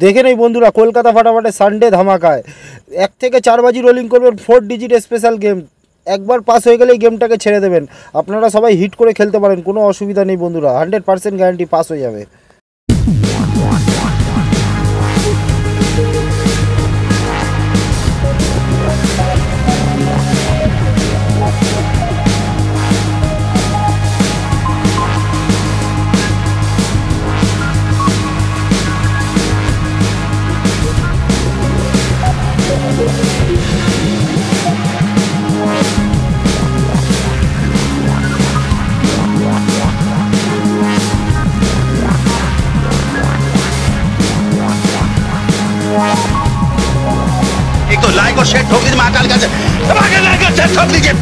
দেখে নেই বন্ধুরা, কলকাতা ফাটাফাটে সানডে ধামাকায় 1 থেকে 4 বাজি রোলিং করবেন 4 ডিজিট স্পেশাল গেম। একবার পাস হয়ে গেলেই গেমটাকে ছেড়ে দেবেন। আপনারা সবাই হিট করে খেলতে পারেন, কোনো অসুবিধা নেই বন্ধুরা, 100% গ্যারান্টি পাস হয়ে যাবে। एक तो लाइक और शेयर ठोक दीजिए महाकाल का, लाइक और शेयर ठोक दीजिए।